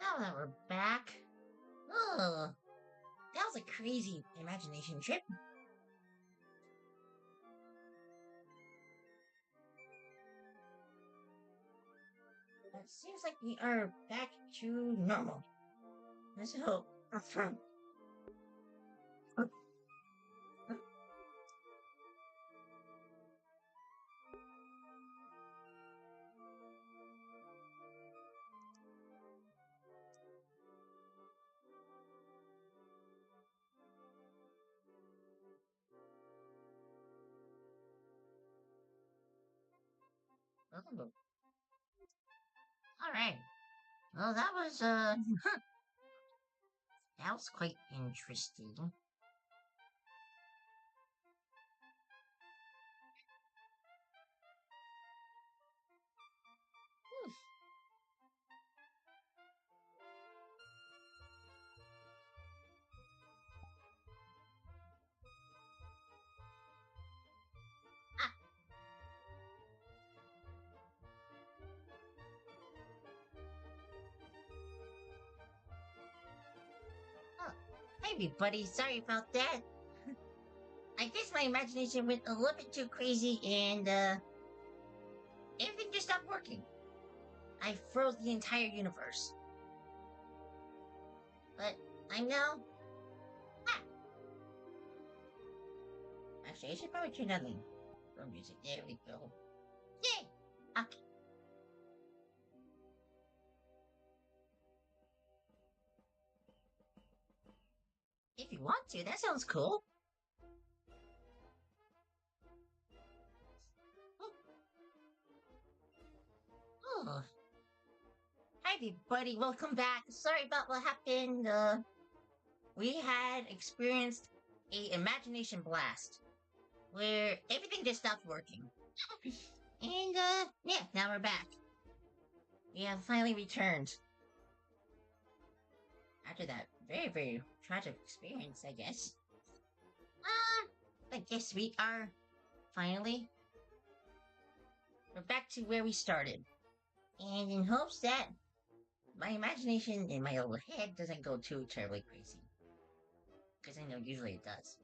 Now that we're back. Oh, that was a crazy imagination trip. It seems like we are back to normal. Let's hope. All right. Well, that was quite interesting. Ah, oh, hey, everybody. Sorry about that. I guess my imagination went a little bit too crazy, and everything just stopped working. I froze the entire universe. But I'm now. Ah, actually, I should probably turn down the music. There we go. Yay! Okay. If you want to, that sounds cool. Oh, oh. Hi, everybody. Welcome back. Sorry about what happened. We had experienced a imagination blast where everything just stopped working. And, yeah, now we're back. We have finally returned after that very, very tragic experience, I guess. I guess we are finally. We're back to where we started. And in hopes that my imagination in my old head doesn't go too terribly crazy. Because I know usually it does.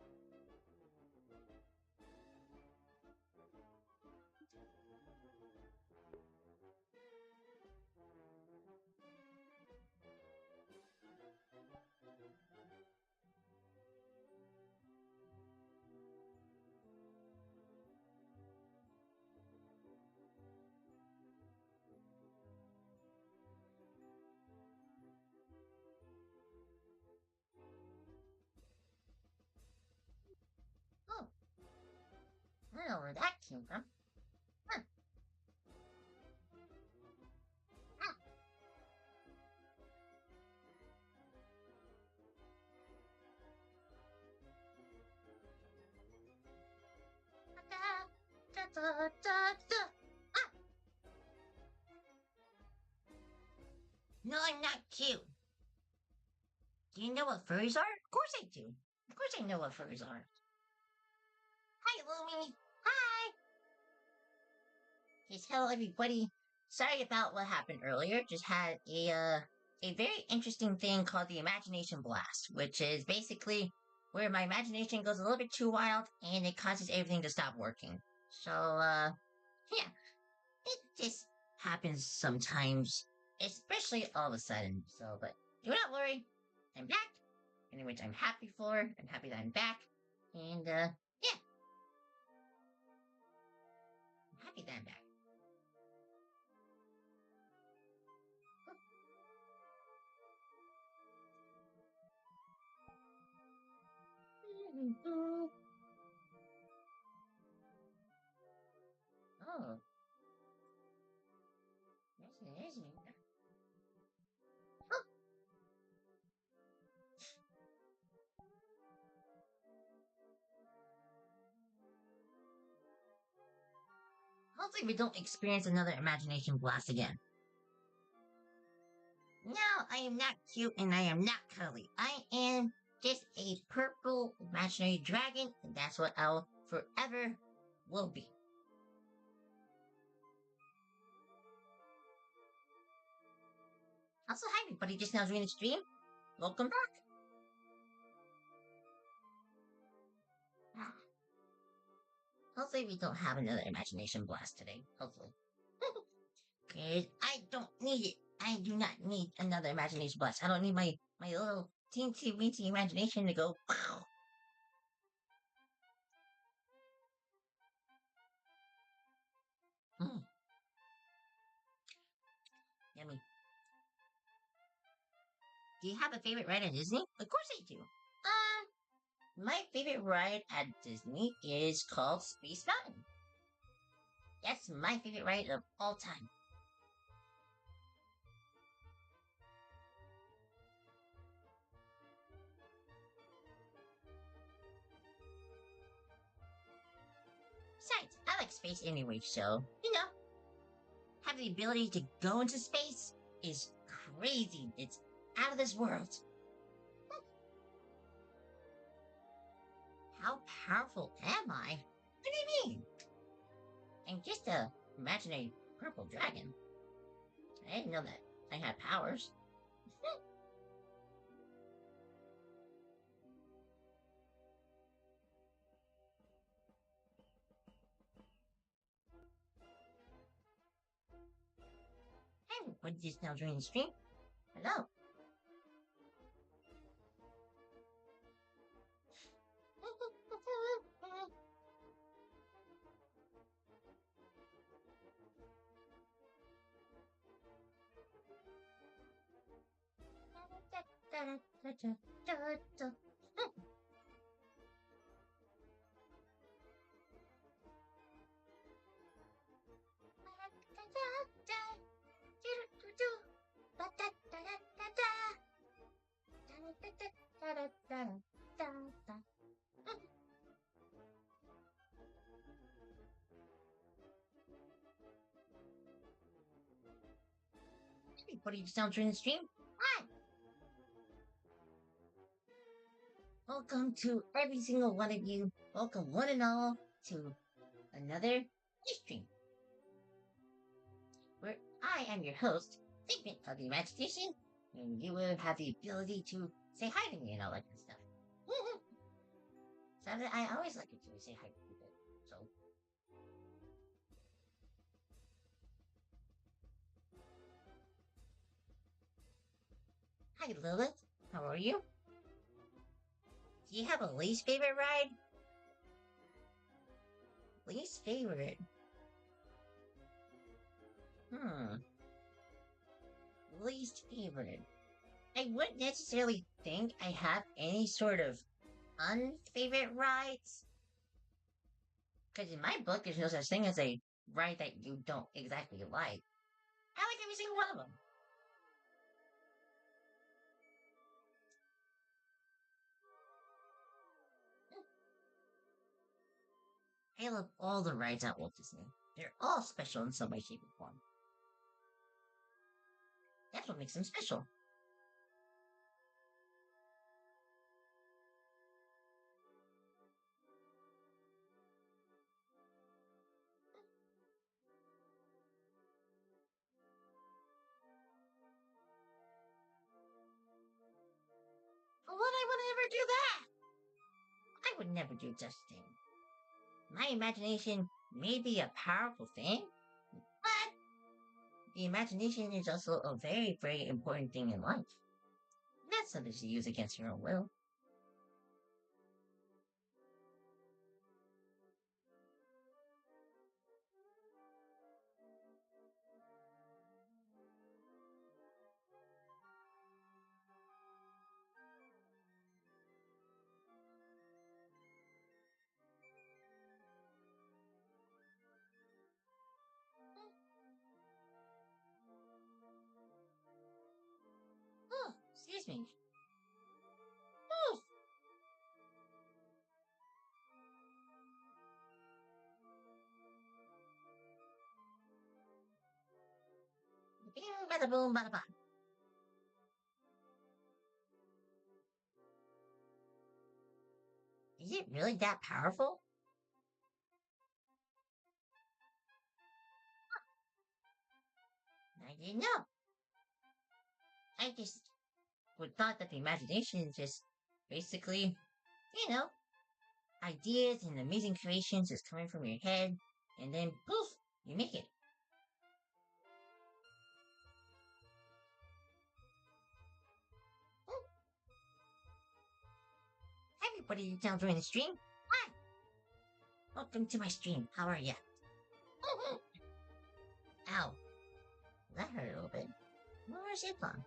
Oh, I don't know where that came from. Huh. Ah, da, da, da, da, da. Ah, no, I'm not cute. Do you know what furries are? Of course I do. Of course I know what furries are. Hi, Lumi. Hi. Yes, hello, everybody. Sorry about what happened earlier. Just had a very interesting thing called the imagination blast, which is basically where my imagination goes a little bit too wild and it causes everything to stop working. So, yeah, it just happens sometimes, especially all of a sudden. So, but do not worry, I'm back. In which I'm happy for. I'm happy that I'm back, and yeah, I'm happy that I'm back. Oh, that's amazing. Oh, hopefully we don't experience another imagination blast again. No, I am not cute and I am not cuddly. I am just a purple imaginary dragon, and that's what I'll forever will be. Also, hi everybody just now joining the stream. Welcome back. Ah, hopefully we don't have another imagination blast today. Hopefully. Cause I don't need it. I do not need another imagination blast. I don't need my little teensy weensy imagination to go wow. Mm, yummy. Do you have a favorite ride at Disney? Of course I do. My favorite ride at Disney is called Space Mountain. That's my favorite ride of all time. Besides, I like space anyway, so, having the ability to go into space is crazy. It's out of this world. How powerful am I? What do you mean? I'm just a imaginary purple dragon. I didn't know that I had powers. Hey, what just now joining the stream? Hello. Everybody just now joining the stream? Hi. Welcome to every single one of you. Welcome one and all to another stream where I am your host, Figment of the Imagination, and you will have the ability to say hi to me and all that good stuff. So I always like it to say hi to people. So hi Lilith, how are you? Do you have a least favorite ride? Least favorite? Hmm. Least favorite. I wouldn't necessarily think I have any sort of unfavorite rides. Because in my book, there's no such thing as a ride that you don't exactly like. I like every single one of them. I love all the rides at Walt Disney. They're all special in some way, shape, or form. That's what makes them special. Would I would ever do that? I would never do such a thing. My imagination may be a powerful thing, but the imagination is also a very, very important thing in life. Not something to use against your own will. Oh, excuse me. Oh, bing, bada boom, bada bang. Is it really that powerful? I didn't know. I just would thought that the imagination is just basically, you know, ideas and amazing creations just coming from your head, and then poof, you make it. Oh, everybody down during the stream. Hi, welcome to my stream. How are ya? Ow, that hurt a little bit. Where's it from?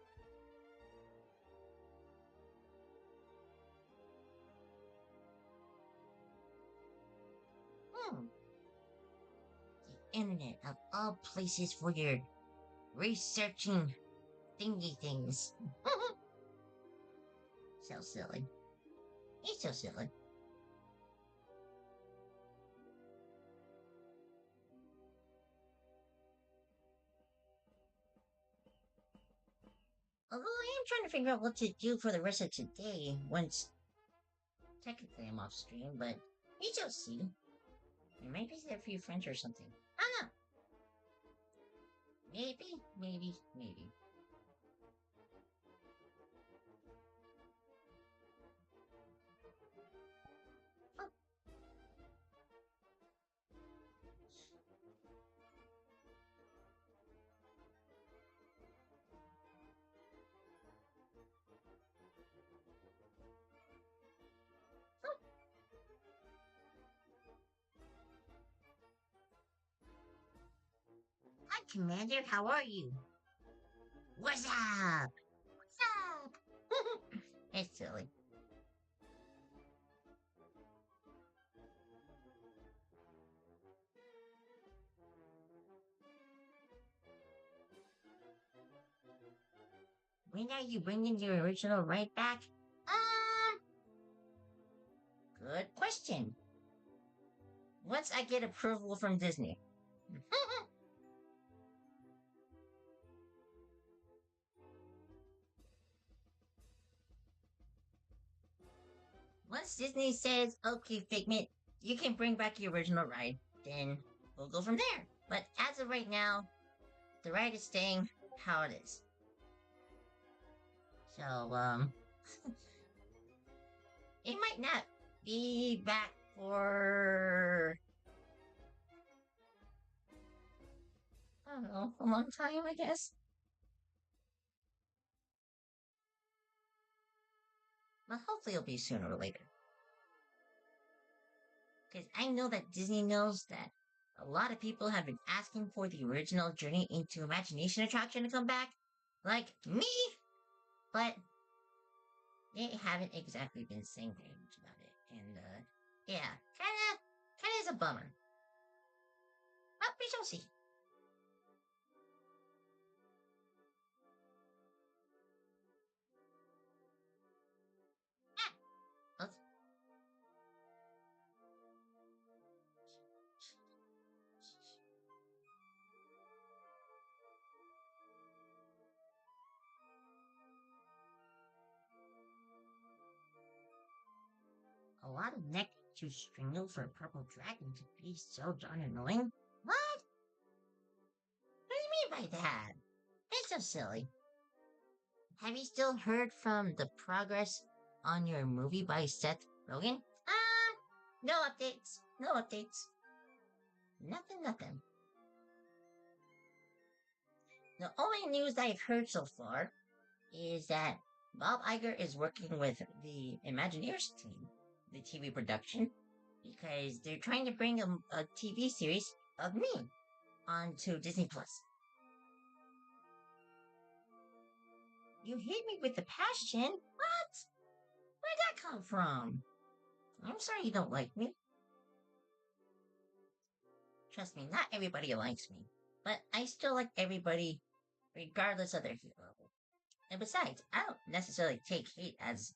Hmm, the internet of all places for your researching thingy things. So silly. He's so silly. Although I am trying to figure out what to do for the rest of today once technically I'm off stream, but we shall see. Maybe there a few friends or something. I don't know. Maybe. Oh, oh. Hi, Commander. How are you? What's up? What's up? It's silly. When are you bringing your original right back? Um, good question. Once I get approval from Disney. Once Disney says, okay, Figment, you can bring back your original ride, then we'll go from there. But as of right now, the ride is staying how it is. So, it might not be back for, I don't know, a long time, I guess. But hopefully it'll be sooner or later. Because I know that Disney knows that a lot of people have been asking for the original Journey into Imagination attraction to come back, like me, but they haven't exactly been saying very much about it. And, yeah, kinda is a bummer. But we shall see. Ah, let's- a lot of neck to strangle for a purple dragon to be so darn annoying? What? What do you mean by that? It's so silly. Have you still heard from the progress on your movie by Seth Rogen? No updates. No updates. Nothing. The only news that I've heard so far is that Bob Iger is working with the Imagineers team, the TV production, because they're trying to bring a TV series of me onto Disney Plus. You hate me with the passion? What? Where'd that come from? I'm sorry you don't like me. Trust me, not everybody likes me, but I still like everybody regardless of their hate level. And besides, I don't necessarily take hate as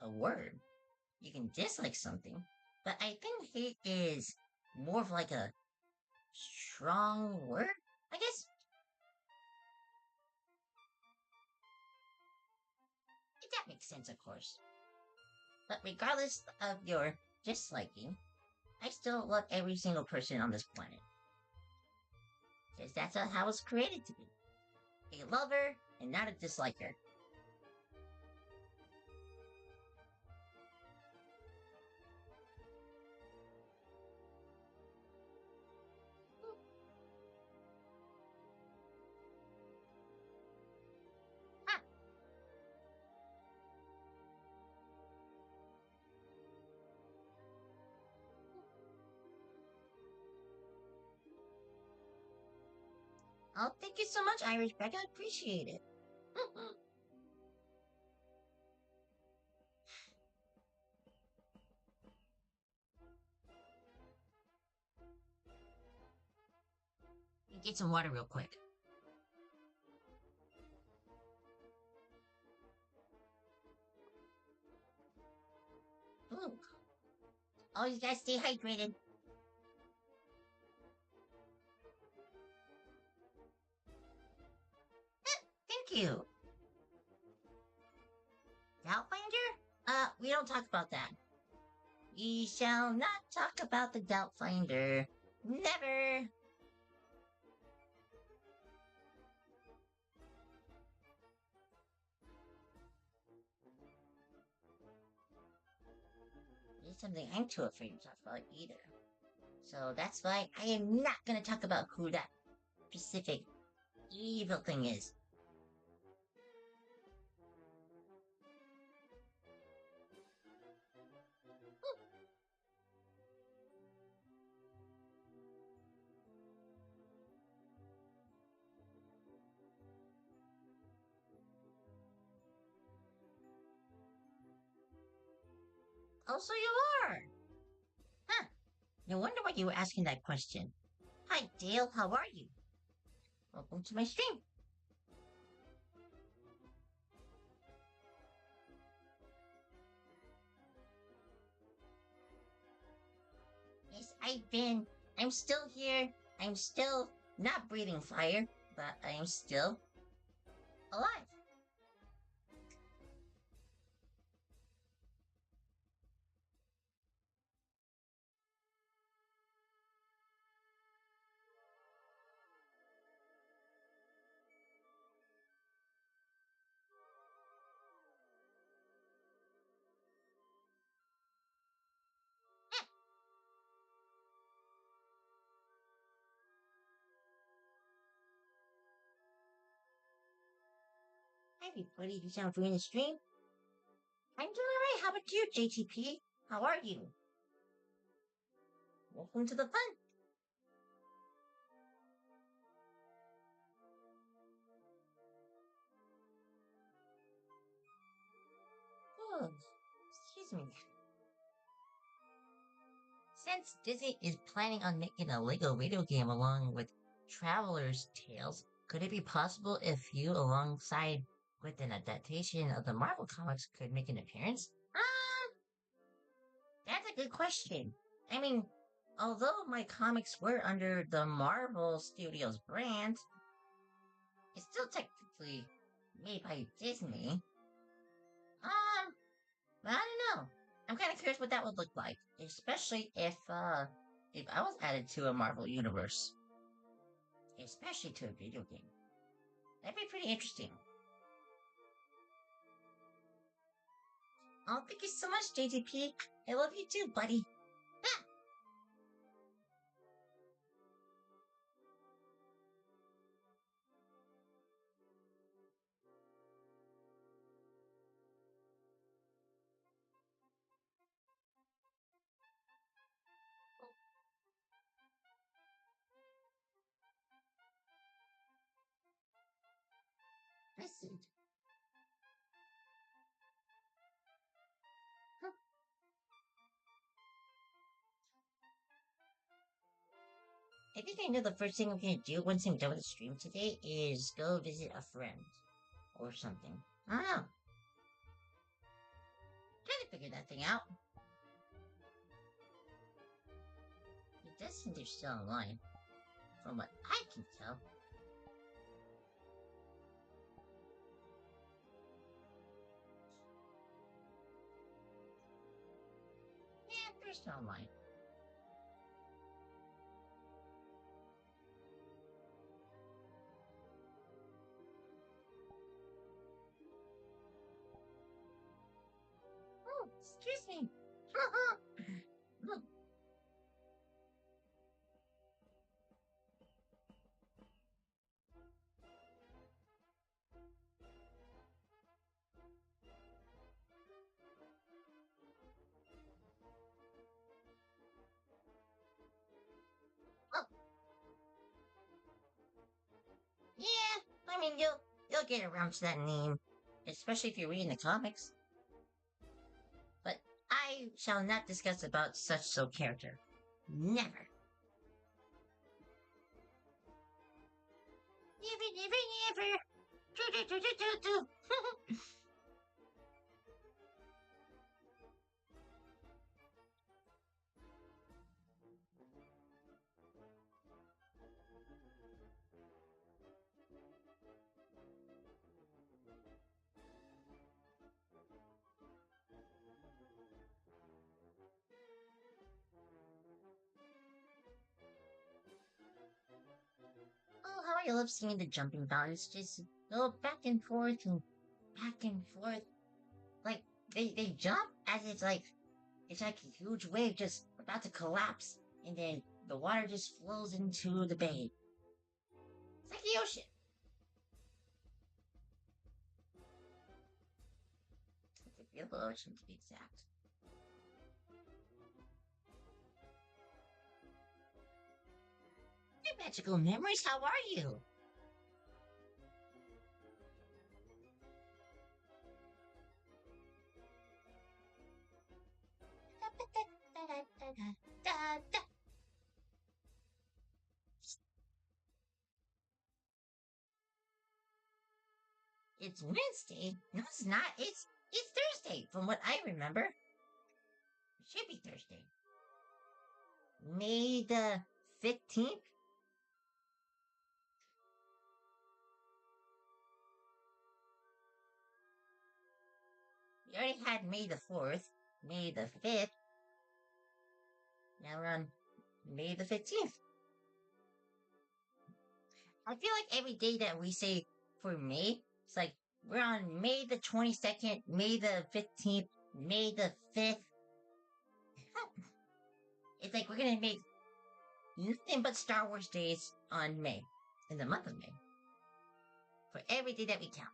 a word. You can dislike something, but I think hate is more of like a strong word, I guess. If that makes sense, of course. But regardless of your disliking, I still love every single person on this planet. Because that's how I was created to be. A lover and not a disliker. Oh, thank you so much, Irish Beck. I appreciate it. Get some water real quick. Ooh. Oh, you guys stay hydrated. Thank you. Doubtfinder? We don't talk about that. We shall not talk about the Doubtfinder. Never. It's something I'm too afraid to talk about either. So that's why I am not gonna talk about who that specific evil thing is. Also, you are. Huh. No wonder why you were asking that question. Hi, Dale. How are you? Welcome to my stream. Yes, I'm still here. I'm still not breathing fire, but I am still alive. Hi, everybody who's out doing the stream. I'm doing alright. How about you, JTP? How are you? Welcome to the fun. Oh, excuse me. Since Disney is planning on making a Lego video game along with Traveler's Tales, could it be possible if you, alongside with an adaptation of the Marvel comics, could make an appearance? That's a good question. I mean, although my comics were under the Marvel Studios brand, it's still technically made by Disney. But I don't know. I'm kind of curious what that would look like, especially if I was added to a Marvel universe, especially to a video game. That'd be pretty interesting. Oh, thank you so much, JTP. I love you too, buddy. Ah! Listen. Huh. I think I know the first thing I'm gonna do once I'm done with the stream today is go visit a friend or something. I don't know. Trying to figure that thing out. It does seem they're still online, from what I can tell. Yeah, they're still online. Oh, excuse me. I mean, you'll get around to that name, especially if you're reading the comics. But I shall not discuss about such so character. Never. Never, never, never. Do, do, do, do, do, do. Oh, how I love seeing the jumping fountains just go back and forth and back and forth. Like they jump as it's like a huge wave just about to collapse, and then the water just flows into the bay. It's like the ocean. Like the real ocean to be exact. Hey, magical memories, how are you? It's Wednesday. No, it's not. It's Thursday, from what I remember. It should be Thursday. May the 15th? We already had May the 4th, May the 5th. Now we're on May the 15th. I feel like every day that we say for May, it's like we're on May the 22nd, May the 15th, May the 5th. It's like we're gonna make nothing but Star Wars days on May, in the month of May, for every day that we count.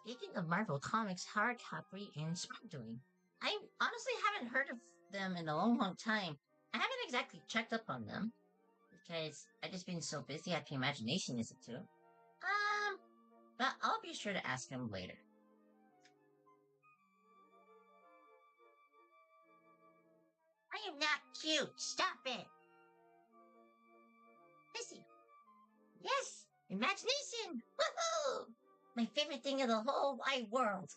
Speaking of Marvel Comics, how are Capri and Spark doing? I honestly haven't heard of them in a long, long time. I haven't exactly checked up on them because I've just been so busy at the Imagination Institute. But I'll be sure to ask him later. I am not cute. Stop it. Missy. Yes, imagination. Woohoo! My favorite thing in the whole wide world.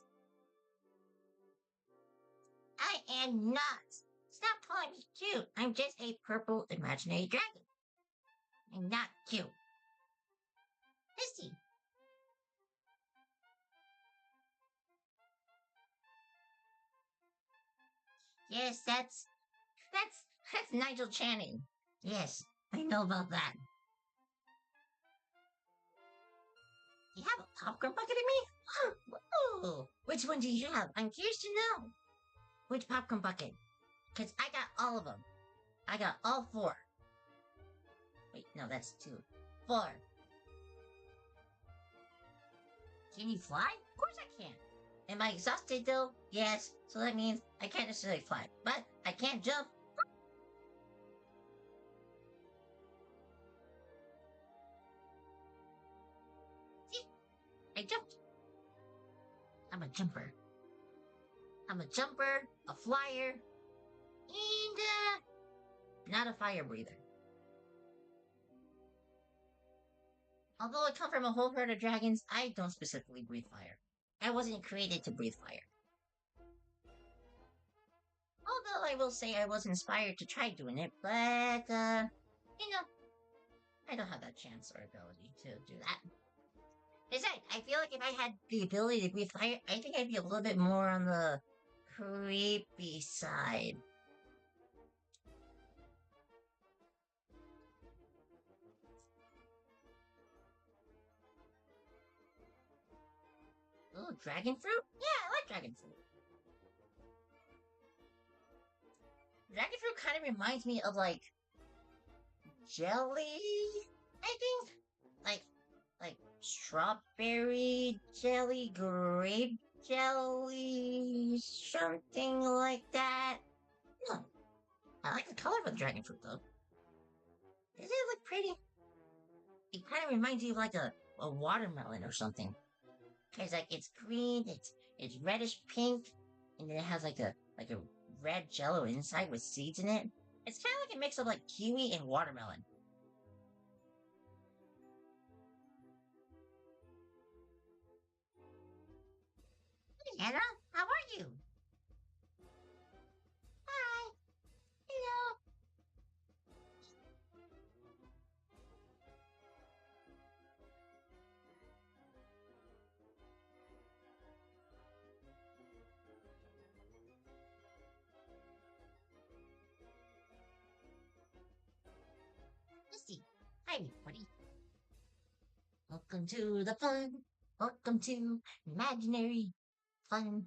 I am not. Stop calling me cute. I'm just a purple imaginary dragon. I'm not cute. Missy. Yes, that's Nigel Channing. Yes, I know about that. You have a popcorn bucket in me? Ooh, which one do you have? I'm curious to know. Which popcorn bucket? Because I got all of them. I got all four. Wait, no, that's two. Four. Can you fly? Of course I can. Am I exhausted though? Yes. So that means I can't necessarily fly. But I can't jump. See? I jumped. I'm a jumper. I'm a jumper, a flyer, and not a fire breather. Although I come from a whole herd of dragons, I don't specifically breathe fire. I wasn't created to breathe fire. Although I will say I was inspired to try doing it, but, you know, I don't have that chance or ability to do that. Besides, I feel like if I had the ability to breathe fire, I think I'd be a little bit more on the creepy side. Oh, dragon fruit? Yeah, I like dragon fruit. Dragon fruit kind of reminds me of like jelly. I think like strawberry jelly, grape jelly, something like that. No, I like the color of the dragon fruit though. Does it look pretty? It kind of reminds you of like a watermelon or something. Cause like it's green, it's reddish pink, and then it has like a red jello inside with seeds in it. It's kind of like a mix of like kiwi and watermelon. Hey, Anna, how are you? Hi. Hello. Misty. Hi, everybody. Welcome to the fun. Welcome to imaginary fun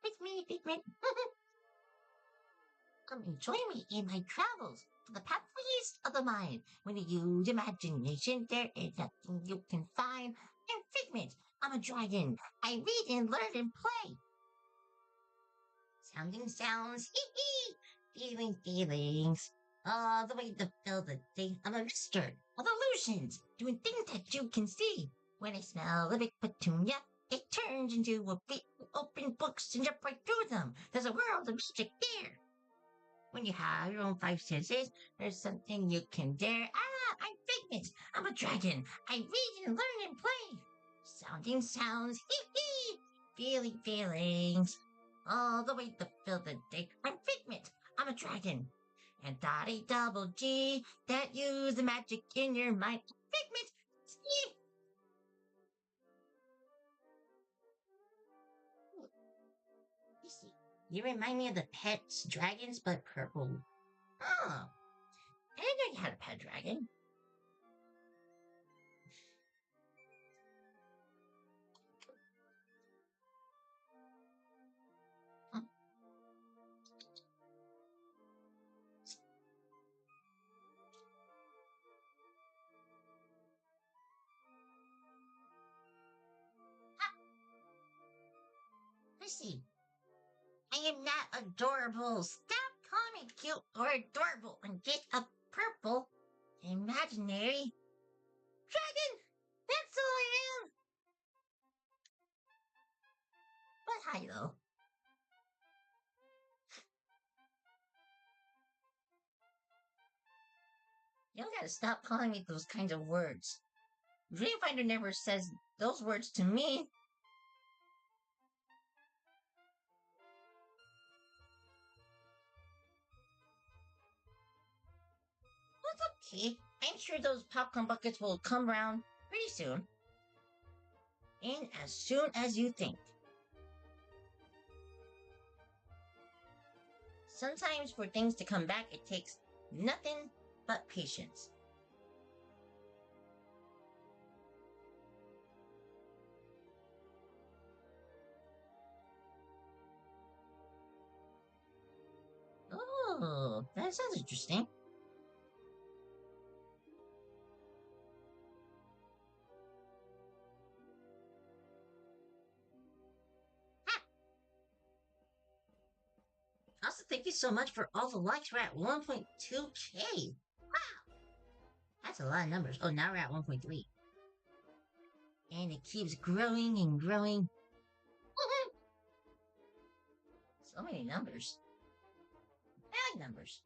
with me, Figment. Come and join me in my travels to the pathways of the mind. When you use imagination, there is nothing you can find. I'm Figment. I'm a dragon. I read and learn and play. Sounding sounds, hee hee. Feeling feelings. All the way to fill the day. I'm a mister of illusions, doing things that you can see. When I smell a big petunia, it turns into a big open books and jump right through them. There's a world of magic there. When you have your own five senses, there's something you can dare. Ah, I'm Figment. I'm a dragon. I read and learn and play. Sounding sounds, hee hee. Feeling feelings. All the way to fill the day. I'm Figment. I'm a dragon. And Dotty double G, that use the magic in your mind. Figment. Ski. You see, you remind me of the pets dragons, but purple. Oh, I didn't know you had a pet dragon. Hmm. Missy, I am not adorable. Stop calling me cute or adorable and get a purple imaginary dragon. That's all I am. But hi, though. You don't gotta stop calling me those kinds of words. Dreamfinder never says those words to me. What's okay? I'm sure those popcorn buckets will come round pretty soon. And as soon as you think. Sometimes for things to come back, it takes nothing but patience. Oh, that sounds interesting. Ha! Also, thank you so much for all the likes. We're at 1.2K. Wow, that's a lot of numbers. Oh, now we're at 1.3. And it keeps growing and growing. So many numbers. I like numbers.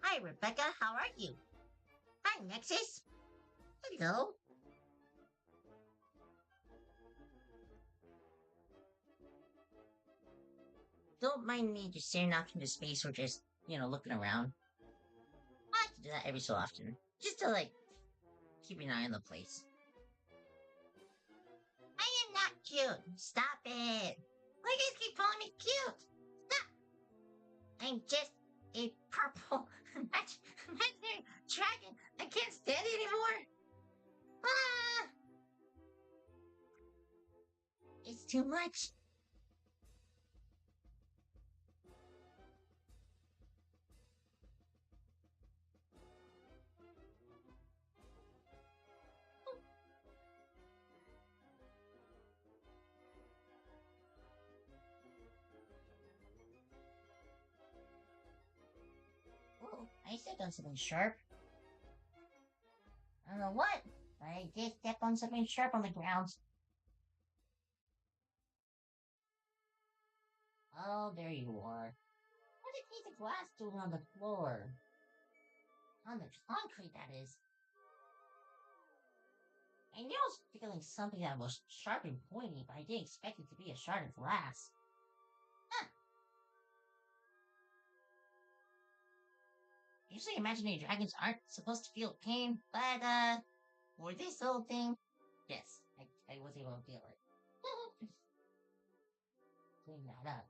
Hi, Rebecca. How are you? Hi, Nexus. Hello. Don't mind me just staring off into space or just, looking around. I like to do that every so often. Just to, keep an eye on the place. I am not cute. Stop it. Why do you guys keep calling me cute? Stop. I I'm just a purple imaginary dragon. I can't stand it anymore. Ah, it's too much. Oh, I stepped on something sharp. I don't know what. I just stepped on something sharp on the ground. Oh, there you are. What a piece of glass doing on the floor? On the concrete, that is. I knew I was feeling something that was sharp and pointy, but I didn't expect it to be a shard of glass. Huh. Usually imaginary dragons aren't supposed to feel pain, but, for this little thing, yes, I was able to feel it. Clean that up.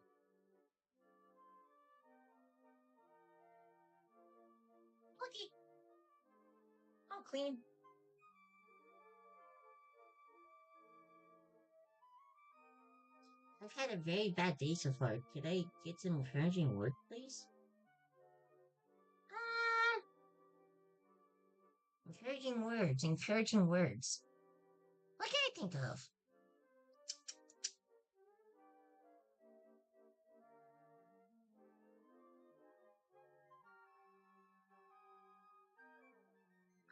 Okay, I'll clean. I've had a very bad day so far. Could I get some encouraging work, please? Ah, encouraging words, encouraging words. What can I think of?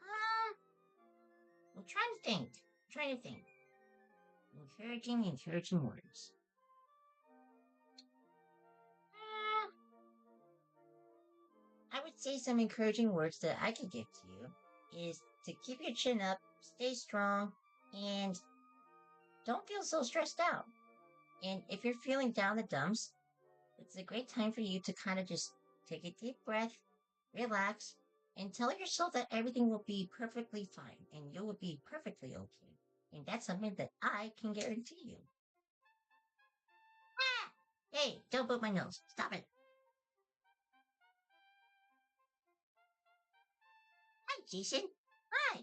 Ah, I'm trying to think. I'm trying to think. Encouraging words. Ah, I would say some encouraging words that I could give to you is to keep your chin up, stay strong, and don't feel so stressed out. And if you're feeling down the dumps, it's a great time for you to kind of just take a deep breath, relax, and tell yourself that everything will be perfectly fine and you will be perfectly okay. And that's something that I can guarantee you. Ah! Hey, don't boot my nose. Stop it. Hi, Jason. Hi.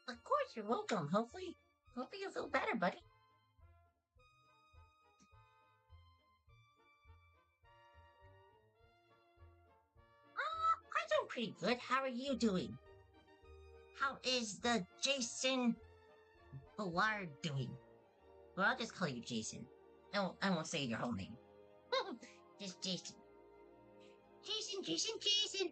Of course, you're welcome. Hopefully you'll feel better, buddy. I'm doing pretty good. How are you doing? How is the Jason Ballard doing? Well, I'll just call you Jason. I won't say your whole name. Just Jason. Jason.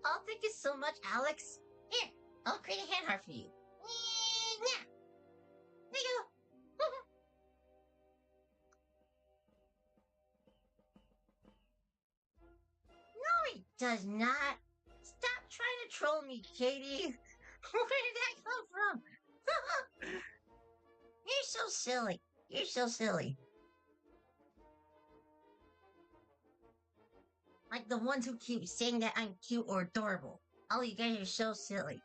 Oh, thank you so much, Alex. Here, I'll create a hand heart for you. Yeah, there you go. No, it does not. Stop trying to troll me, Katie. Where did that come from? You're so silly. You're so silly. Like the ones who keep saying that I'm cute or adorable. All you guys are so silly.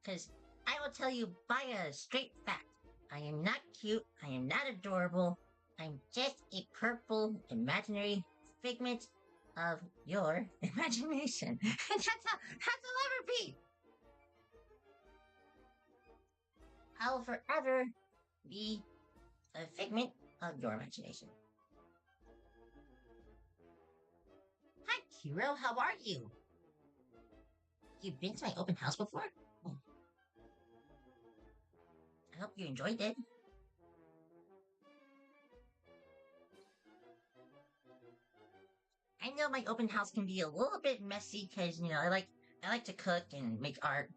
Because I will tell you by a straight fact. I am not cute. I am not adorable. I'm just a purple imaginary figment of your imagination. And that's all I'll ever be. I'll forever be a figment of your imagination. Hi, Kiro. How are you? You've been to my open house before? Oh, I hope you enjoyed it. I know my open house can be a little bit messy because I like to cook and make art,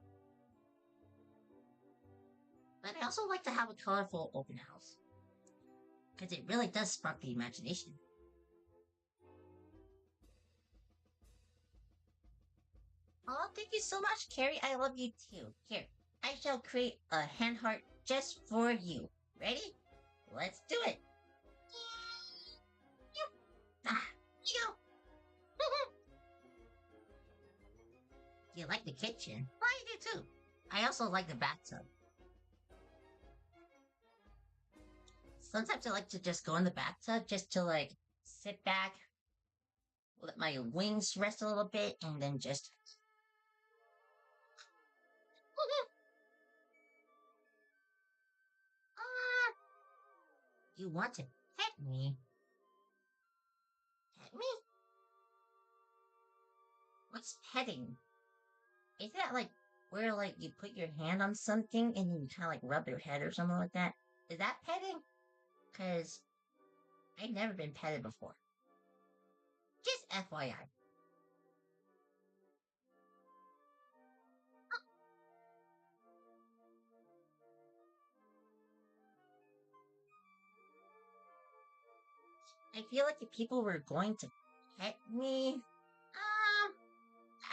but I also like to have a colorful open house because it really does spark the imagination. Oh, thank you so much, Carrie. I love you too. Here, I shall create a hand heart just for you. Ready? Let's do it. You like the kitchen? Well, I do too. I also like the bathtub. Sometimes I like to just go in the bathtub just to like sit back, let my wings rest a little bit, and then just. Ah, you want to pet me? Pet me? What's petting? Is that like where like you put your hand on something and then you kind of like rub your head or something like that? Is that petting? Cause I've never been petted before. Just FYI. I feel like if people were going to pet me,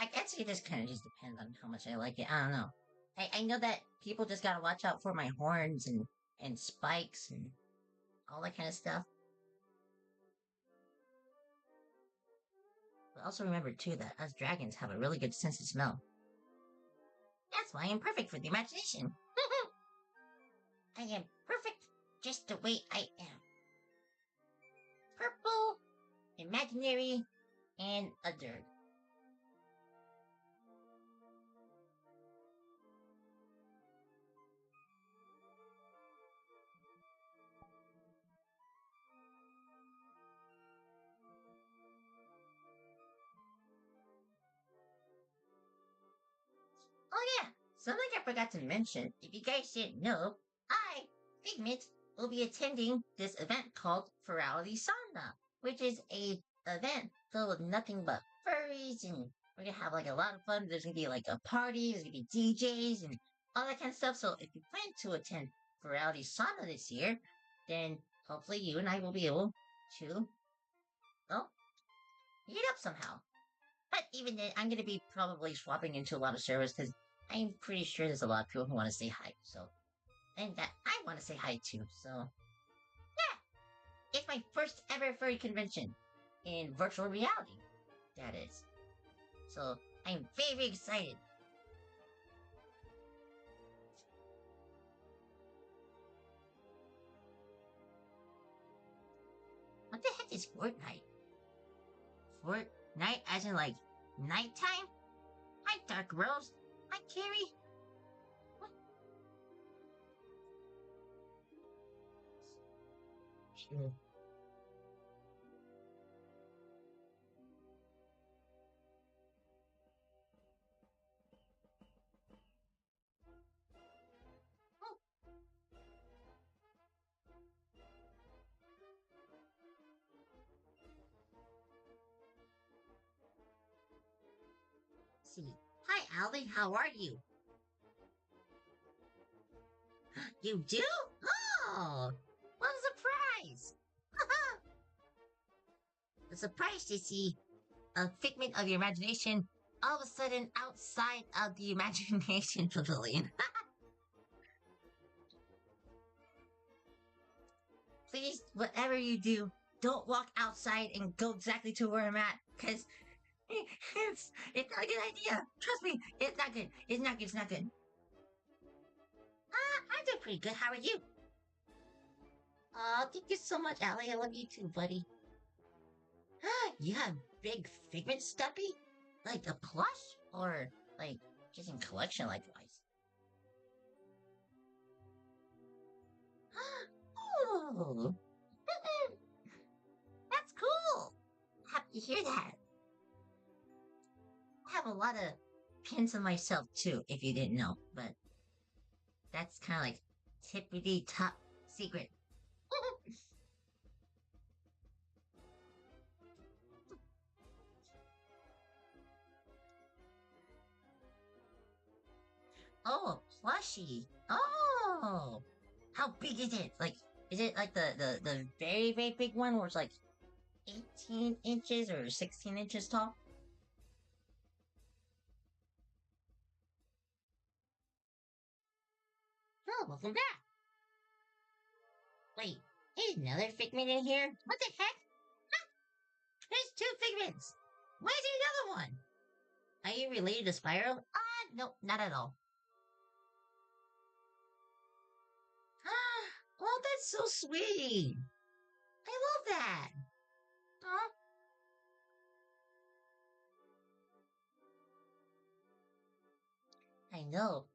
I guess it just kind of just depends on how much I like it. I don't know. I know that people just gotta watch out for my horns and spikes and all that kind of stuff. But also remember too that us dragons have a really good sense of smell. That's why I'm perfect for the imagination. I am perfect just the way I am. Purple, imaginary, and a dirt. Oh yeah, something I forgot to mention. If you guys didn't know, I, Figment, will be attending this event called Ferality Sauna, which is a event filled with nothing but furries, and we're gonna have like a lot of fun. There's gonna be like a party, there's gonna be DJs and all that kind of stuff. So if you plan to attend Ferality Sauna this year, then hopefully you and I will be able to, well, meet up somehow. But even then, I'm going to be probably swapping into a lot of servers because I'm pretty sure there's a lot of people who want to say hi. So, and that I want to say hi too. So, yeah, it's my first ever furry convention in virtual reality. That is. So, I'm very excited. What the heck is Fortnite? Fortnite, as in like nighttime? Hi, Dark Rose. Hi, Carrie. What? Oh, see. Hi, Allie. How are you? You do? Oh, what a surprise! A surprise to see a figment of your imagination all of a sudden outside of the imagination pavilion. Please, whatever you do, don't walk outside and go exactly to where I'm at, because it's not a good idea. Trust me, it's not good. It's not good. It's not good. I'm doing pretty good. How are you? Thank you so much, Allie. I love you too, buddy. You have big figment stuffy? Like a plush? Or like just in collection like wise? Oh, that's cool. Happy to hear that. I have a lot of pins on myself too, if you didn't know, but that's kind of like tippity top secret. Oh, a plushie. Oh, how big is it? Like, is it like the very, very big one where it's like 18 inches or 16 inches tall? Oh, welcome back. Wait, there's another figment in here? What the heck? There's two figments. Where's the other one? Are you related to Spiral? No, not at all. Well, that's so sweet. I love that. Huh? I know.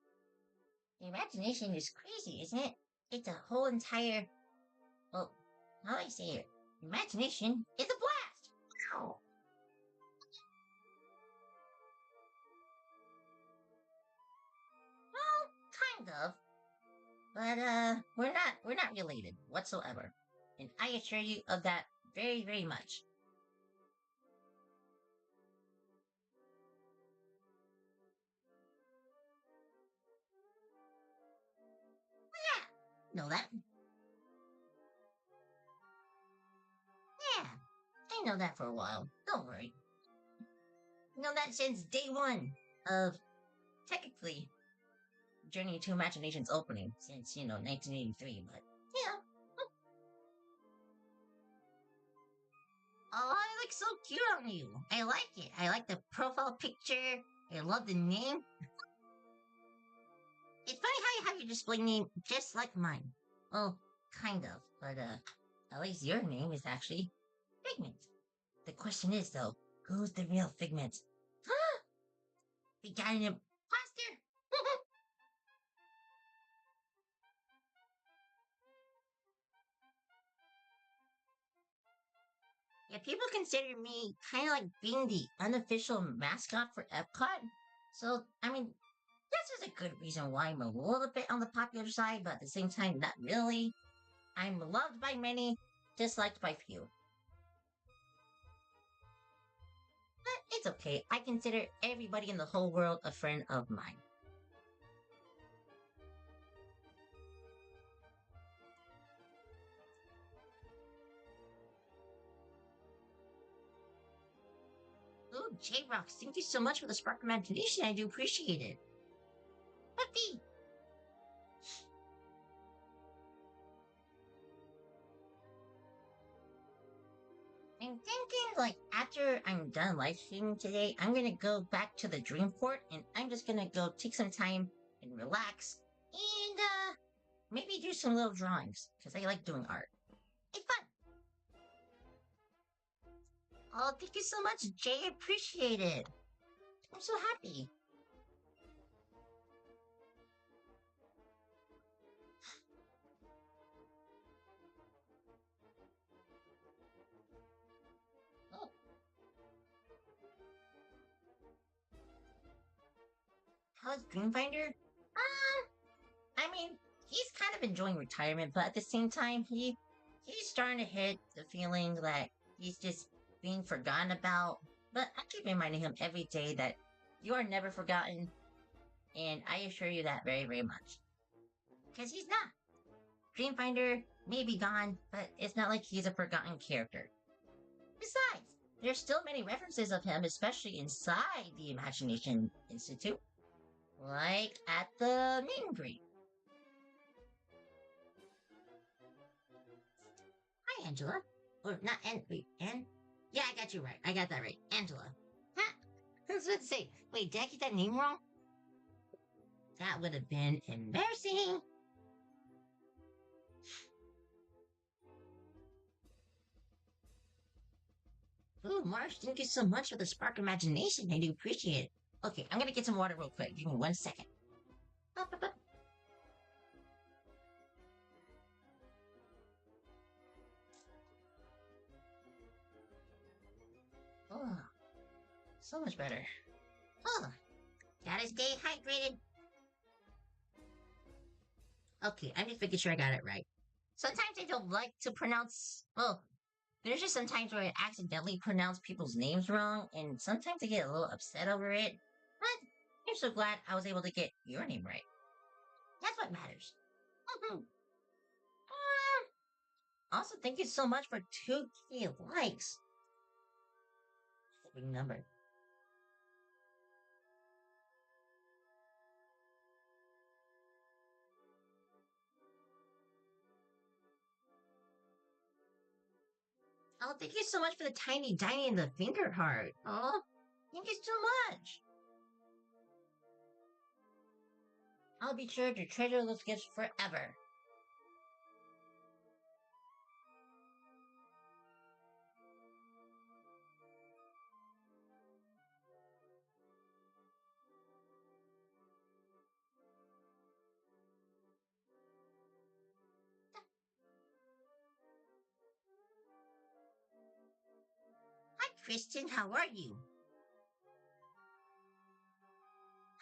Imagination is crazy, isn't it? It's a whole entire, well, how do I say it? Imagination is a blast! Wow. Well, kind of. But, we're not related whatsoever. And I assure you of that very, very much. Yeah, know that. Yeah, I know that for a while. Don't worry. Know that since day one of, technically, Journey to Imagination's opening since, 1983, but, yeah. Oh, it looks so cute on you. I like it. I like the profile picture. I love the name. It's funny how you have your display name just like mine. Well, kind of, but at least your name is actually Figment. The question is though, who's the real Figment? Huh? We got an imposter? Yeah, people consider me kind of like being the unofficial mascot for Epcot. So, I mean, this is a good reason why I'm a little bit on the popular side, but at the same time, not really. I'm loved by many, disliked by few. But it's okay. I consider everybody in the whole world a friend of mine. Oh, J-Rock, thank you so much for the spark of imagination. I do appreciate it. Puppy! I'm thinking, like, after I'm done live streaming today, I'm gonna go back to the Dreamport and I'm just gonna go take some time and relax and, maybe do some little drawings because I like doing art. It's fun. Oh, thank you so much, Jay. I appreciate it. I'm so happy. Oh, how's Dreamfinder? I mean, he's kind of enjoying retirement, but at the same time, he's starting to hit the feeling that he's just being forgotten about. But I keep reminding him every day that you are never forgotten, and I assure you that very, very much. Because he's not. Dreamfinder may be gone, but it's not like he's a forgotten character. Besides, there's still many references of him, especially inside the Imagination Institute, like at the meet and greet. Hi, Angela. Or not, wait, Yeah, I got you right. I got that right. Angela. Huh? I was about to say, wait, did I get that name wrong? That would have been embarrassing. Ooh, Marsh, thank you so much for the spark of imagination. I do appreciate it. Okay, I'm gonna get some water real quick. Give me 1 second. Up, up, up. Oh, so much better. Oh, gotta stay hydrated. Okay, I'm just making sure I got it right. Sometimes I don't like to pronounce, well, there's just sometimes where I accidentally pronounce people's names wrong, and sometimes I get a little upset over it. But I'm so glad I was able to get your name right. That's what matters. Mhm. Also, thank you so much for 2K likes. That's a big number. Oh, thank you so much for the tiny, tiny, and the finger heart. Oh, thank you so much. I'll be sure to treasure those gifts forever. Hi, Kristen, how are you?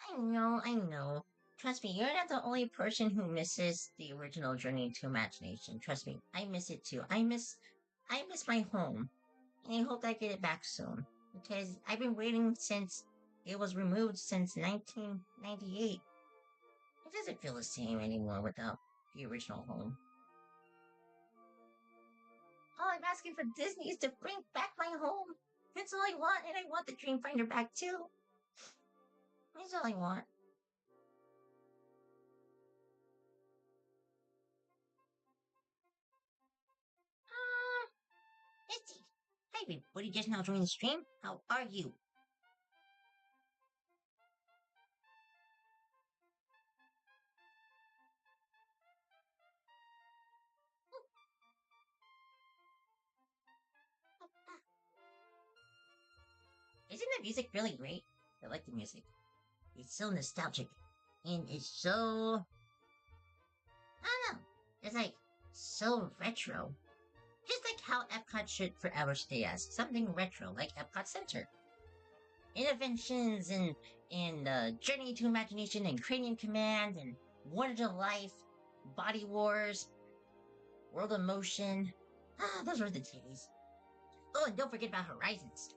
I know. Trust me, you're not the only person who misses the original Journey to Imagination. Trust me, I miss it too. I miss my home, and I hope I get it back soon. Because I've been waiting since it was removed since 1998. It doesn't feel the same anymore without the original home. All I'm asking for Disney is to bring back my home. That's all I want, and I want the Dreamfinder back too. That's all I want. Uh, Misty. Hey, everybody just now joined the stream. How are you? Isn't the music really great? I like the music. It's so nostalgic. And it's so... I don't know. It's like so retro. Just like how Epcot should forever stay as something retro, like Epcot Center. Interventions and Journey to Imagination and Cranium Command and Wonder to Life, Body Wars, World of Motion. Ah, those were the days. Oh, and don't forget about Horizons.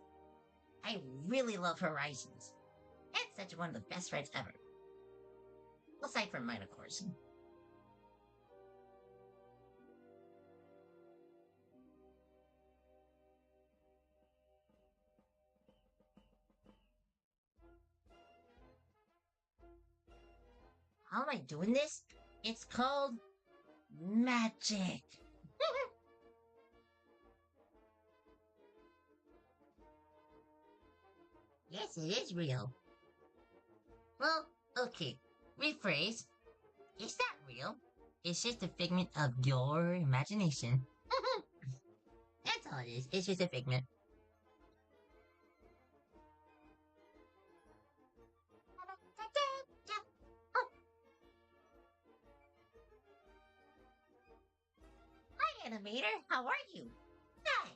I really love Horizons. It's such one of the best rides ever. Aside from mine, of course. How am I doing this? It's called magic. Yes, it is real. Well, okay. Rephrase. It's not real. It's just a figment of your imagination. That's all it is. It's just a figment. Hi, animator. How are you? Hi.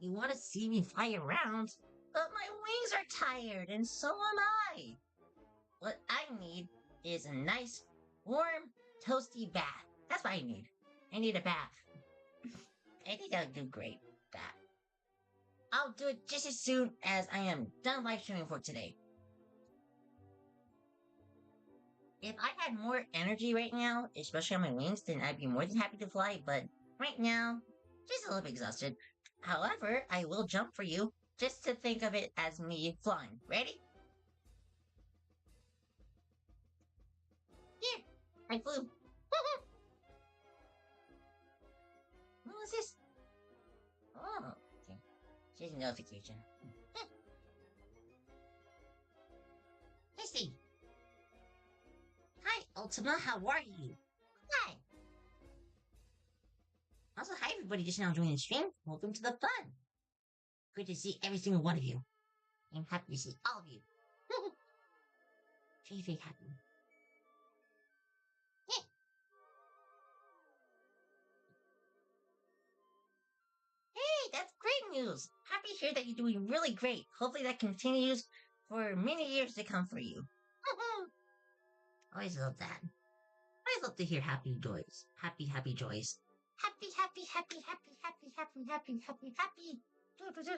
You want to see me fly around? But my wings are tired, and so am I. What I need is a nice, warm, toasty bath. That's what I need. I need a bath. I think I'll do great with that. I'll do it just as soon as I am done live streaming for today. If I had more energy right now, especially on my wings, then I'd be more than happy to fly, but right now, just a little bit exhausted. However, I will jump for you, just to think of it as me flying. Ready? Here, I flew. What was this? Oh, okay. Just a notification. Let's see. Hi, Ultima, how are you? Hi. Also, hi everybody just now joining the stream. Welcome to the fun. Good to see every single one of you. I'm happy to see all of you. Very, very happy. Yeah. Hey, that's great news. Happy to hear that you're doing really great. Hopefully that continues for many years to come for you. Always love that. I love to hear happy joys. Happy, happy joys. Happy, happy, happy, happy, happy, happy, happy, happy, happy. It's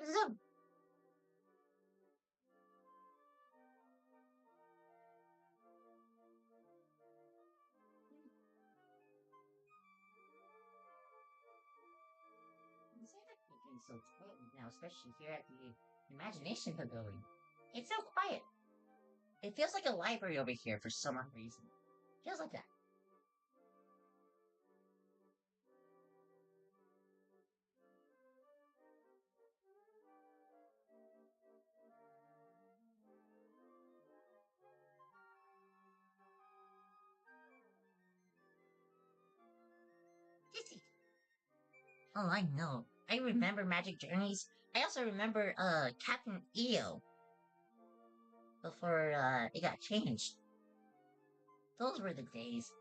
getting so quiet now, especially here at the Imagination Pavilion. It's so quiet. It feels like a library over here for some odd reason. Feels like that. Oh, I know. I remember Magic Journeys. I also remember Captain EO before it got changed. Those were the days.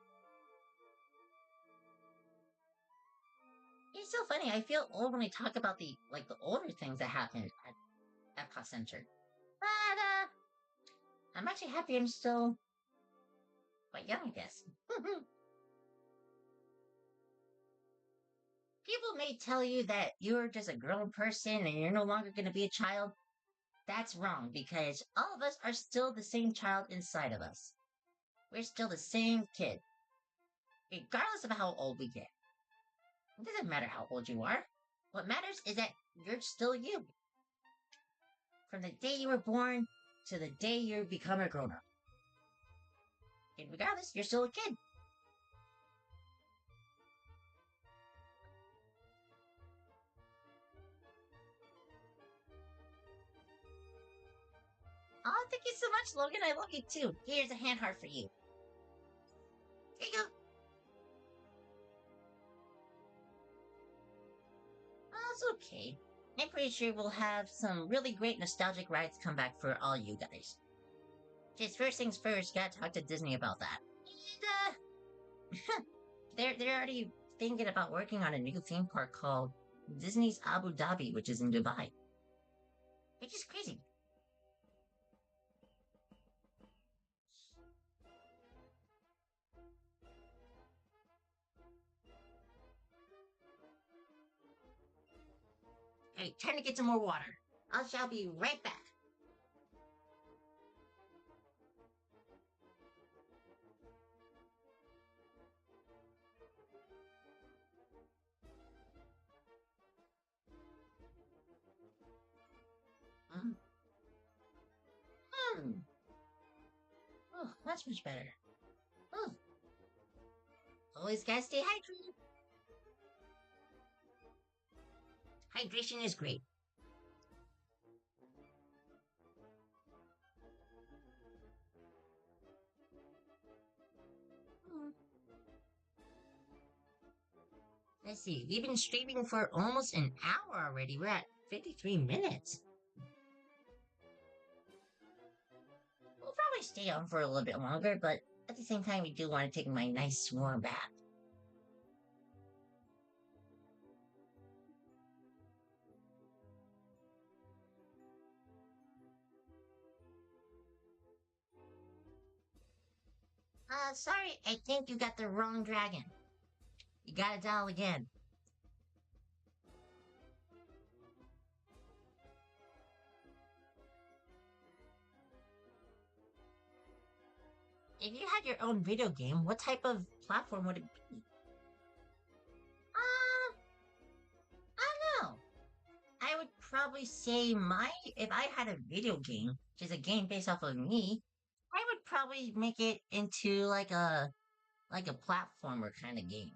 It's so funny. I feel old when I talk about the older things that happened at Epcot Center. But I'm actually happy I'm still quite young, I guess. People may tell you that you're just a grown person and you're no longer going to be a child. That's wrong because all of us are still the same child inside of us. We're still the same kid, regardless of how old we get. It doesn't matter how old you are. What matters is that you're still you. From the day you were born to the day you become a grown up. And regardless, you're still a kid. Oh, thank you so much, Logan. I love you too. Here's a hand heart for you. Here you go. Oh, it's okay. I'm pretty sure we'll have some really great nostalgic rides come back for all you guys. Just first things first, gotta talk to Disney about that. And, they're already thinking about working on a new theme park called Disney's Abu Dhabi, which is in Dubai. Which is crazy. Hey, time to get some more water. I shall be right back. Mm. Hmm. Oh, that's much better. Oh, always gotta stay hydrated. Hydration is great. Hmm. Let's see, we've been streaming for almost an hour already. We're at 53 minutes. We'll probably stay on for a little bit longer, but at the same time, we do want to take my nice warm bath. Sorry, I think you got the wrong dragon. You gotta dial again. If you had your own video game, what type of platform would it be? I don't know. I would probably say if I had a video game, which is a game based off of me, I would probably make it into like a platformer kind of game.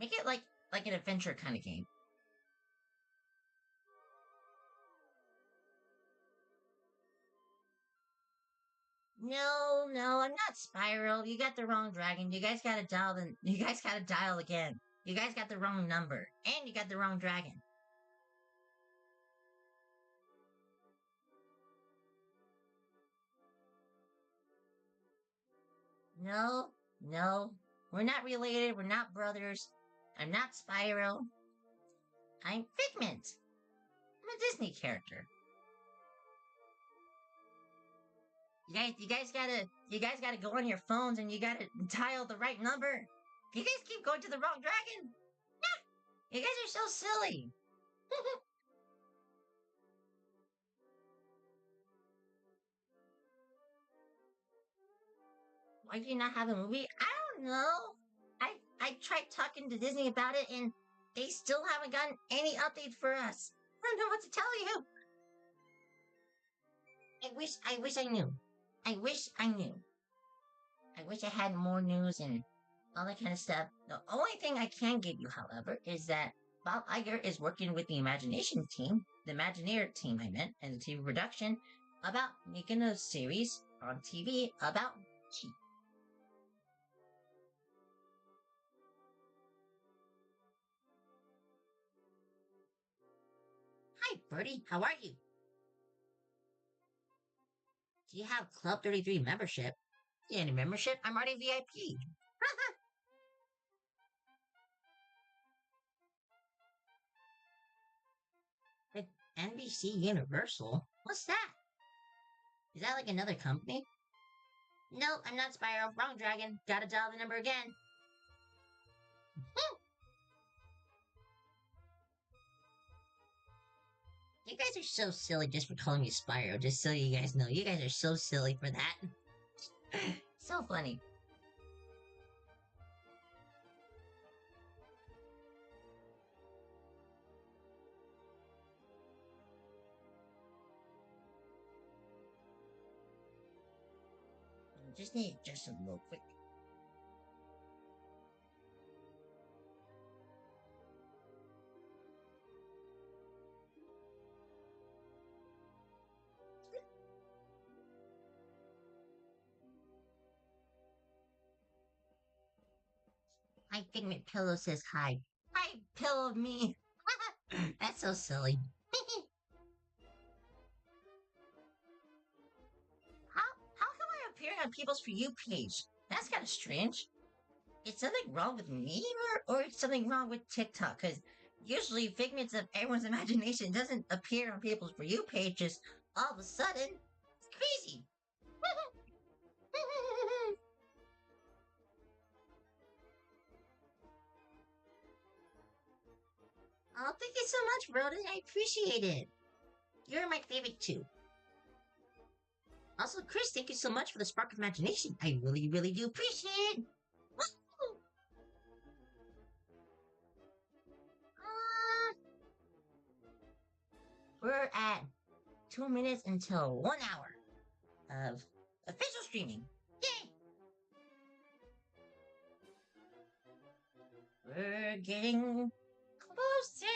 Make it like an adventure kind of game. No, no, I'm not Spiral. You got the wrong dragon. You guys gotta dial again. You guys got the wrong number. And you got the wrong dragon. No, no. We're not related. We're not brothers. I'm not Spiral. I'm Figment. I'm a Disney character. You guys gotta go on your phones and you gotta dial the right number. You guys keep going to the wrong dragon. You guys are so silly. Why do you not have a movie? I don't know. I tried talking to Disney about it and they still haven't gotten any update for us. I don't know what to tell you. I wish I knew. I wish I knew. I wish I had more news and all that kind of stuff. The only thing I can give you, however, is that Bob Iger is working with the Imagination team, the Imagineer team, I meant, and the TV production, about making a series on TV about cheap. Hi, Birdie. How are you? Do you have Club 33 membership? Any membership? I'm already VIP. Like NBC Universal? What's that? Is that like another company? No, I'm not Spyro. Wrong dragon. Gotta dial the number again. You guys are so silly just for calling me Spyro, just so you guys know. You guys are so silly for that. So funny. Just need just a little quick. My Figment pillow says hi. Hi, pillow me. That's so silly. How come I appearing on people's For You page? That's kind of strange. Is something wrong with me or is something wrong with TikTok? Because usually figments of everyone's imagination doesn't appear on people's For You pages all of a sudden. It's crazy. Oh, thank you so much, Roden. I appreciate it. You're my favorite too. Also, Chris, thank you so much for the spark of imagination. I really, really do appreciate it. Uh, we're at 2 minutes until 1 hour of official streaming. Yay! We're getting closer.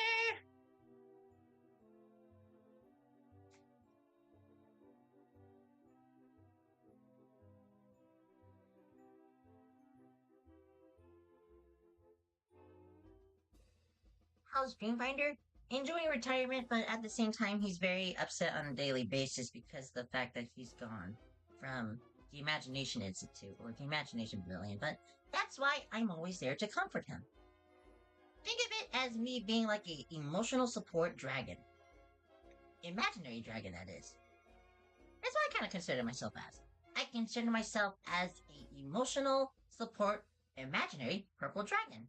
How's Dreamfinder? Enjoying retirement, but at the same time, he's very upset on a daily basis because of the fact that he's gone from the Imagination Institute or the Imagination Pavilion. But that's why I'm always there to comfort him. Think of it as me being like a emotional support dragon. Imaginary dragon, that is. That's what I kind of consider myself as. I consider myself as a emotional support imaginary purple dragon.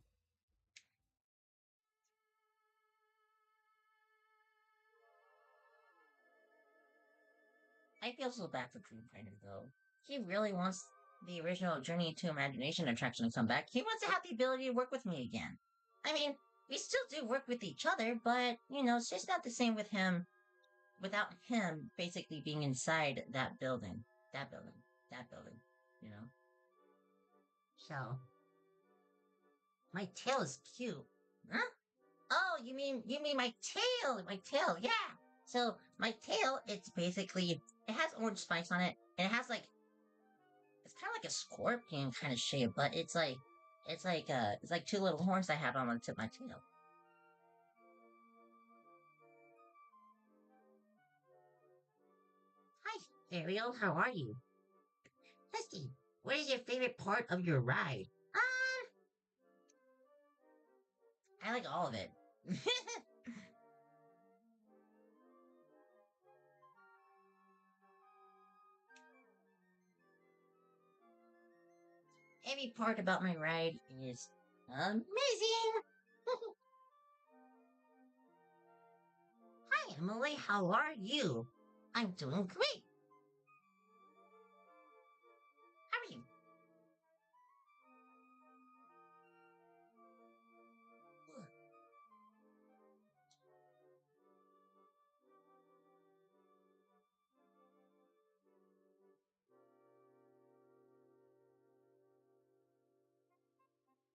I feel so bad for Dreamfinder though. He really wants the original Journey into Imagination attraction to come back. He wants to have the ability to work with me again. I mean, we still do work with each other, but it's just not the same with him without him basically being inside that building. That building. That building. You know? So my tail is cute. Huh? Oh, you mean my tail? My tail, yeah. So my tail, it's basically it has orange spikes on it, and it has like it's kind of like a scorpion kind of shape, but it's like two little horns I have on the tip of my tail. Hi, Ariel, how are you? Leslie, what is your favorite part of your ride? I like all of it. Every part about my ride is amazing. Hi, Emily, how are you? I'm doing great. How are you?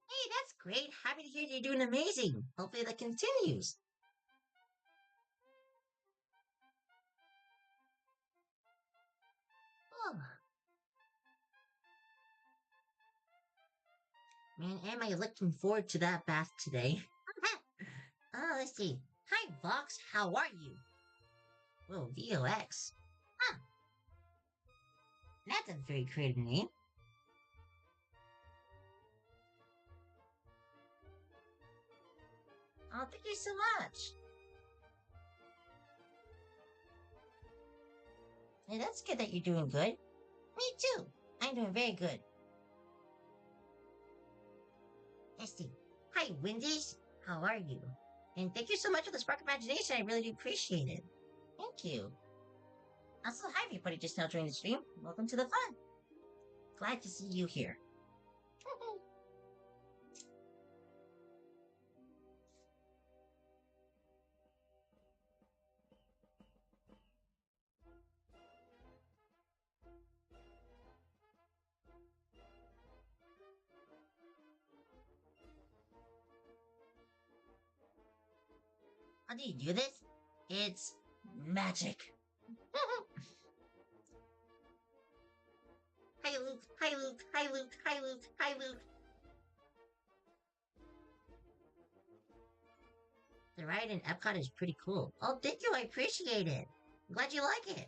Hey, that's great. Happy to hear you're doing amazing. Hopefully that continues. Oh, man, am I looking forward to that bath today? Oh, let's see. Hi, Hi, Vox. How are you? Well, VOX. Huh, that's a very creative name. Oh, thank you so much. Hey, that's good that you're doing good. Me too. I'm doing very good. Let's see. Hi, Wendy's. How are you? And thank you so much for the spark of imagination. I really do appreciate it. Thank you. Also, hi, everybody just now joined the stream. Welcome to the fun. Glad to see you here. How do you do this? It's magic. Hi, Luke. Hi, Luke. Hi, Luke. Hi, Luke. Hi, Luke. The ride in Epcot is pretty cool. Oh, thank you. I appreciate it. I'm glad you like it.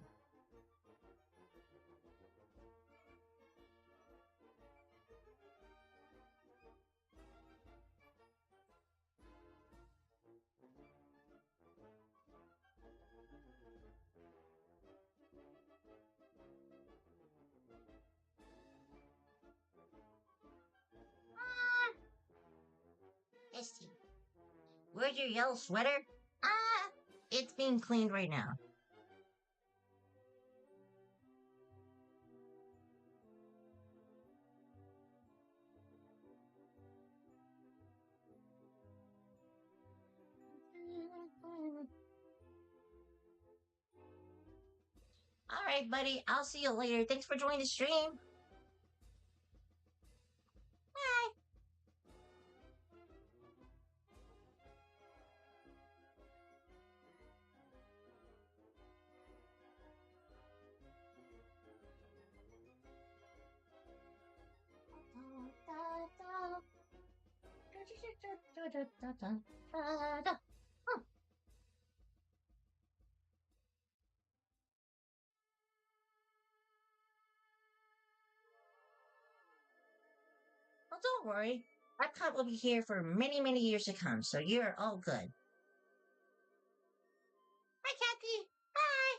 Let's see. Where's your yellow sweater? Ah, it's being cleaned right now. All right, buddy. I'll see you later. Thanks for joining the stream. Bye. Oh, don't worry. Epcot will be here for many, many years to come, so you're all good. Hi, Kathy. Bye.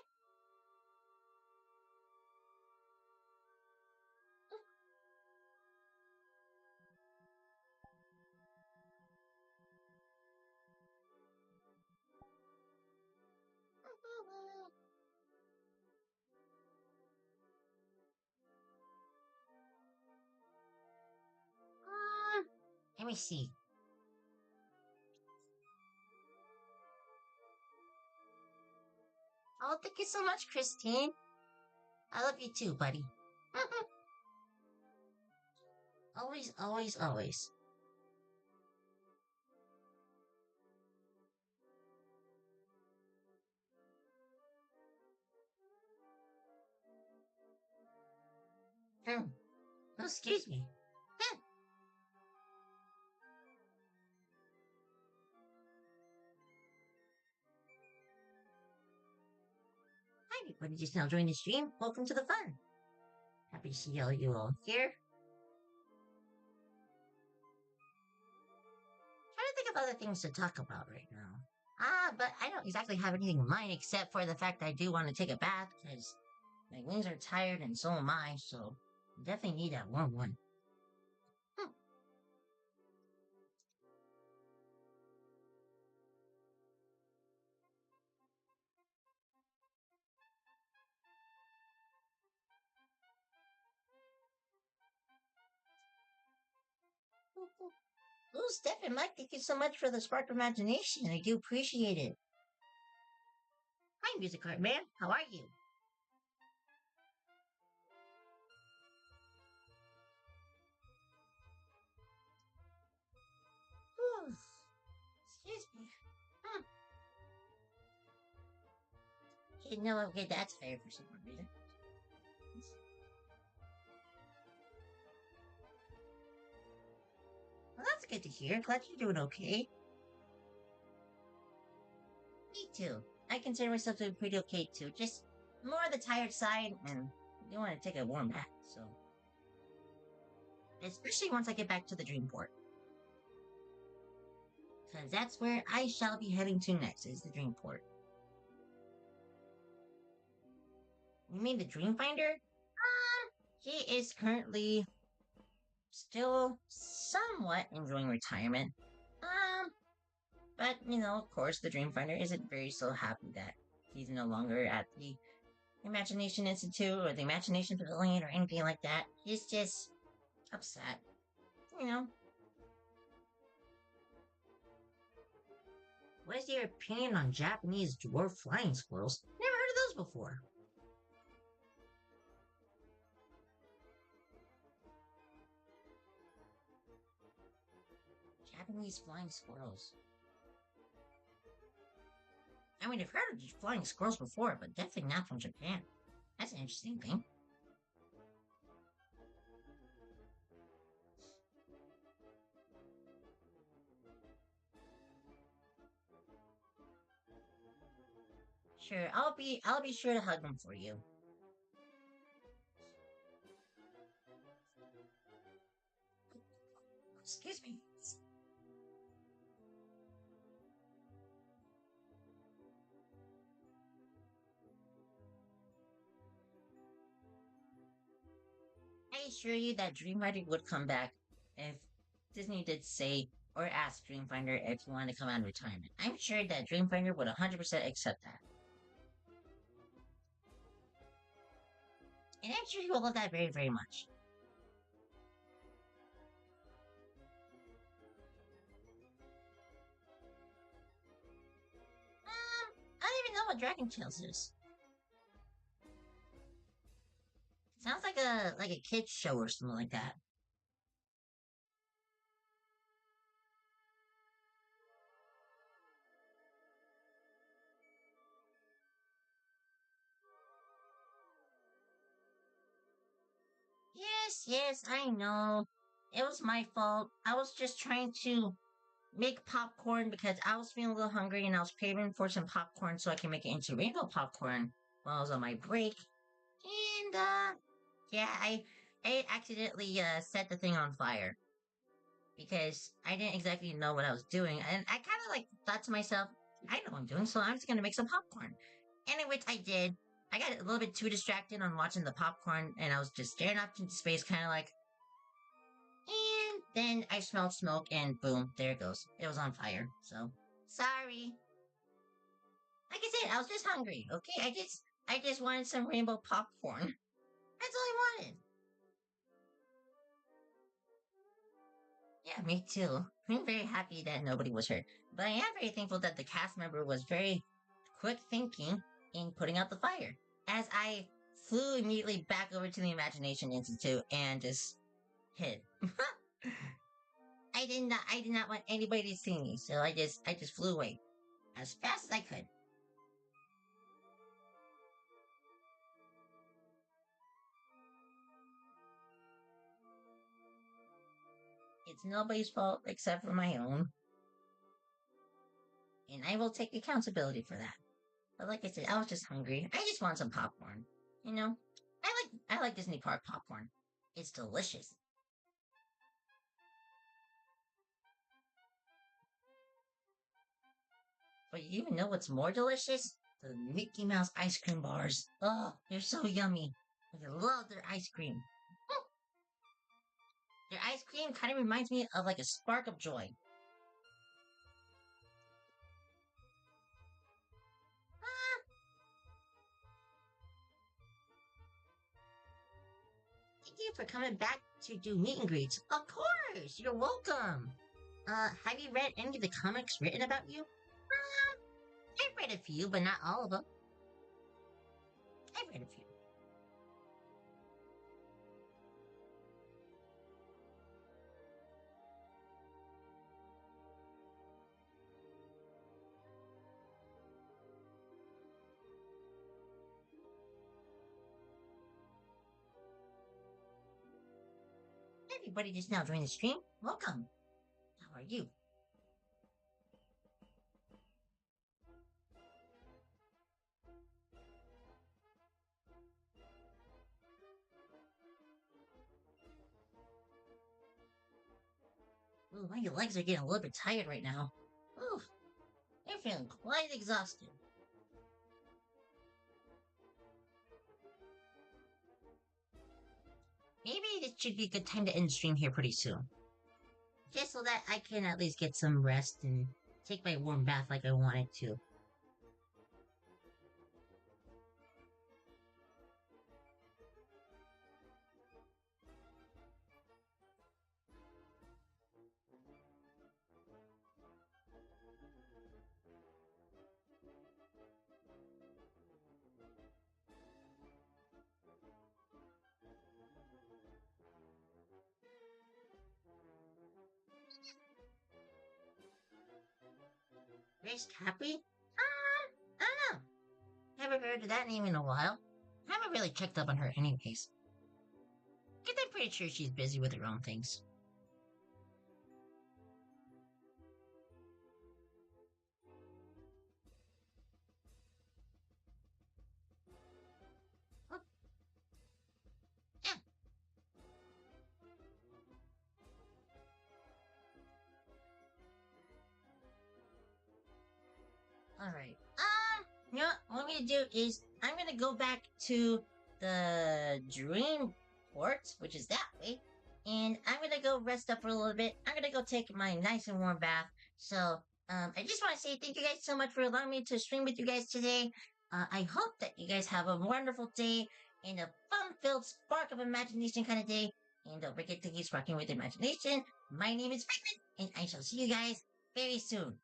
Let me see. Oh, thank you so much, Christine. I love you too, buddy. Always, always, always. Oh, excuse me. Hi, everybody just now joined the stream. Welcome to the fun. Happy to see all you all here. Trying to think of other things to talk about right now. But I don't exactly have anything in mind except for the fact I do want to take a bath because my wings are tired and so am I, so definitely need that warm one. Hmm. Ooh, Steph and Mike, thank you so much for the spark of imagination. I do appreciate it. Hi, Music Card Man. How are you? Whew. Excuse me. Hmm. Okay, no, okay, that's fair for some reason. Well, that's good to hear. Glad you're doing okay. too. I consider myself to be pretty okay too. Just more on the tired side, and you want to take a warm bath. So, especially once I get back to the dream port, because that's where I shall be heading to next. Is the dream port? You mean the dream finder? He is currently still somewhat enjoying retirement. Um, but of course, the dream finder isn't very so happy that he's no longer at the Imagination Institute or the Imagination Pavilion or anything like that. He's just upset. You know, what is your opinion on Japanese dwarf flying squirrels? Never heard of those before. Japanese flying squirrels. I mean, I've heard of flying squirrels before, but definitely not from Japan. That's an interesting thing. Sure, I'll be sure to hug them for you. Excuse me. I assure you that Dreamfinder would come back if Disney did say or ask Dreamfinder if he wanted to come out of retirement. I'm sure that Dreamfinder would 100% accept that. And I'm sure he will love that very, very much. I don't even know what Dragon Tales is. It sounds like a kid's show or something like that. Yes, yes, I know. It was my fault. I was just trying to make popcorn because I was feeling a little hungry and I was craving for some popcorn so I can make it into rainbow popcorn while I was on my break. And yeah, I accidentally set the thing on fire because I didn't exactly know what I was doing, and I kind of like thought to myself, I know what I'm doing, so I'm just gonna make some popcorn. And in which I did. I got a little bit too distracted on watching the popcorn, and I was just staring up into space, kind of like, and then I smelled smoke, and boom, there it goes. It was on fire. So sorry. Like I said, I was just hungry. Okay, I just wanted some rainbow popcorn. That's all I wanted. Yeah, me too. I'm very happy that nobody was hurt, but I am very thankful that the cast member was very quick thinking in putting out the fire. As I flew immediately back over to the Imagination Institute and just hid. I did not want anybody to see me, so I just flew away as fast as I could. It's nobody's fault except for my own, and I will take accountability for that. But like I said, I was just hungry. I just want some popcorn. You know, I like Disney Park popcorn. It's delicious. But you even know what's more delicious? The Mickey Mouse ice cream bars. Oh, they're so yummy. I love their ice cream. Mm, their ice cream kind of reminds me of like a spark of joy. Ah, thank you for coming back to do meet and greets. Of course, you're welcome. Have you read any of the comics written about you? I've read a few, but not all of them. I've read a few. Everybody just now joined the stream. Welcome. How are you? Ooh, my legs are getting a little bit tired right now. Ooh, I'm feeling quite exhausted. Maybe it should be a good time to end stream here pretty soon. Just so that I can at least get some rest and take my warm bath like I wanted to. Rest happy? I don't know. Haven't heard of that name in a while. Haven't really checked up on her anyways. Cause I'm pretty sure she's busy with her own things. Oh, yeah. Alright. You know what I'm gonna do is I'm gonna go back to the dream port, which is that way, and I'm gonna go rest up for a little bit. I'm gonna go take my nice and warm bath. So, I just want to say thank you guys so much for allowing me to stream with you guys today. I hope that you guys have a wonderful day and a fun-filled spark of imagination kind of day. And don't forget to keep sparking with imagination. My name is Figment, and I shall see you guys very soon.